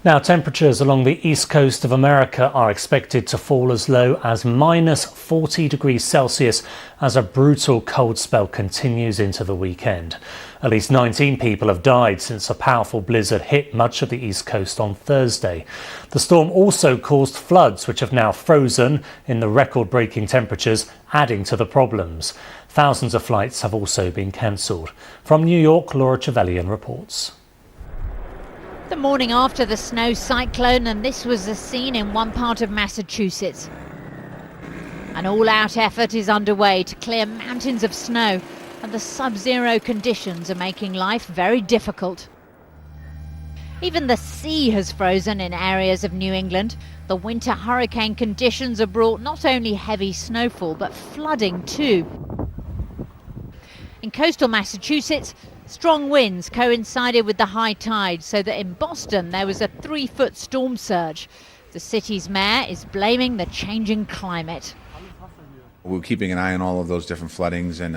Now, temperatures along the east coast of America are expected to fall as low as minus 40 degrees Celsius as a brutal cold spell continues into the weekend. At least 19 people have died since a powerful blizzard hit much of the east coast on Thursday. The storm also caused floods, which have now frozen in the record-breaking temperatures, adding to the problems. Thousands of flights have also been cancelled. From New York, Laura Trevelyan reports. The morning after the snow cyclone, and this was the scene in one part of Massachusetts. An all-out effort is underway to clear mountains of snow, and the sub-zero conditions are making life very difficult. Even the sea has frozen in areas of New England. The winter hurricane conditions have brought not only heavy snowfall, but flooding too. In coastal Massachusetts, strong winds coincided with the high tide, so that in Boston there was a 3-foot storm surge. The city's mayor is blaming the changing climate. We're keeping an eye on all of those different floodings, and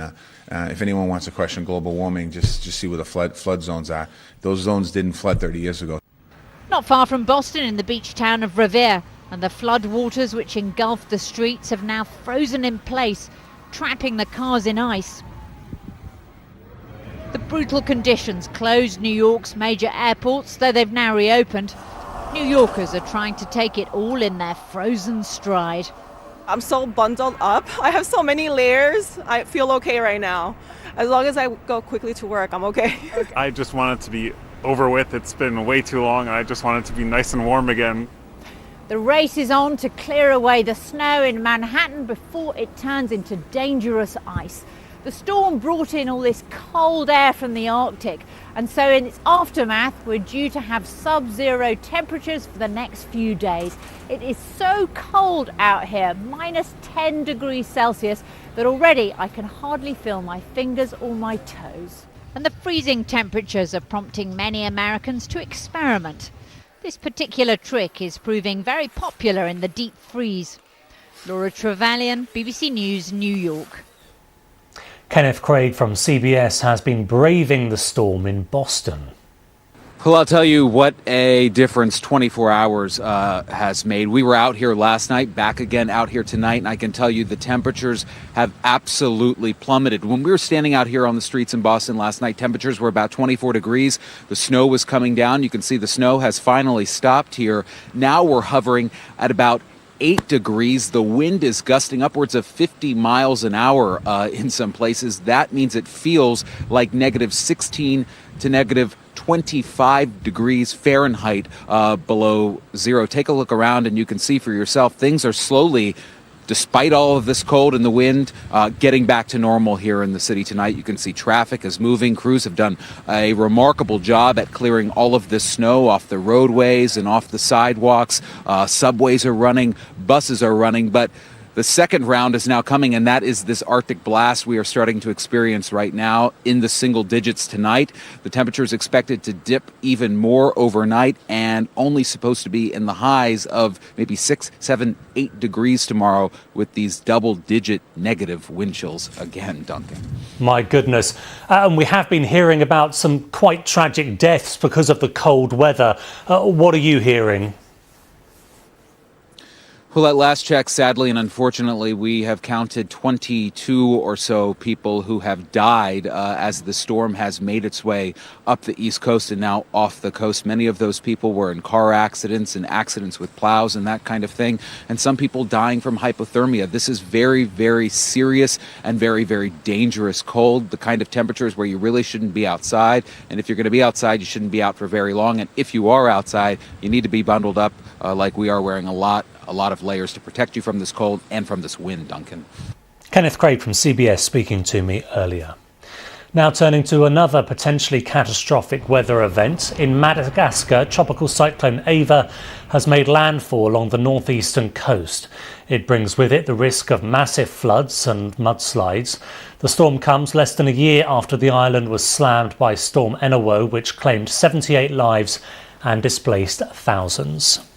if anyone wants to question global warming, just see where the flood zones are. Those zones didn't flood 30 years ago. Not far from Boston, in the beach town of Revere, and the flood waters which engulfed the streets have now frozen in place, trapping the cars in ice. The brutal conditions closed New York's major airports, though they've now reopened. New Yorkers are trying to take it all in their frozen stride. I'm so bundled up. I have so many layers. I feel okay right now. As long as I go quickly to work, I'm okay. I just want it to be over with. It's been way too long, and I just want it to be nice and warm again. The race is on to clear away the snow in Manhattan before it turns into dangerous ice. The storm brought in all this cold air from the Arctic, and so in its aftermath we're due to have sub-zero temperatures for the next few days. It is so cold out here, minus 10 degrees Celsius, that already I can hardly feel my fingers or my toes. And the freezing temperatures are prompting many Americans to experiment. This particular trick is proving very popular in the deep freeze. Laura Trevelyan, BBC News, New York. Kenneth Craig from CBS has been braving the storm in Boston. Well, I'll tell you what a difference 24 hours has made. We were out here last night, back again out here tonight, and I can tell you the temperatures have absolutely plummeted. When we were standing out here on the streets in Boston last night, temperatures were about 24 degrees. The snow was coming down. You can see the snow has finally stopped here. Now we're hovering at about 8 degrees. The wind is gusting upwards of 50 miles an hour in some places. That means it feels like negative 16 to negative 25 degrees Fahrenheit below zero. Take a look around and you can see for yourself things are slowly, despite all of this cold and the wind, getting back to normal here in the city tonight. You can see traffic is moving. Crews have done a remarkable job at clearing all of this snow off the roadways and off the sidewalks. Subways are running, buses are running, but the second round is now coming, and that is this Arctic blast we are starting to experience right now in the single digits tonight. The temperature is expected to dip even more overnight and only supposed to be in the highs of maybe 6, 7, 8 degrees tomorrow with these double-digit negative wind chills again, Duncan. My goodness. And we have been hearing about some quite tragic deaths because of the cold weather. What are you hearing? Well, at last check, sadly and unfortunately, we have counted 22 or so people who have died as the storm has made its way up the East Coast and now off the coast. Many of those people were in car accidents and accidents with plows and that kind of thing, and some people dying from hypothermia. This is very, very serious and very, very dangerous cold, the kind of temperatures where you really shouldn't be outside. And if you're going to be outside, you shouldn't be out for very long. And if you are outside, you need to be bundled up like we are, wearing a lot of layers to protect you from this cold and from this wind, Duncan. Kenneth Craig from CBS speaking to me earlier. Now turning to another potentially catastrophic weather event. In Madagascar, tropical cyclone Ava has made landfall along the northeastern coast. It brings with it the risk of massive floods and mudslides. The storm comes less than a year after the island was slammed by Storm Enewo, which claimed 78 lives and displaced thousands.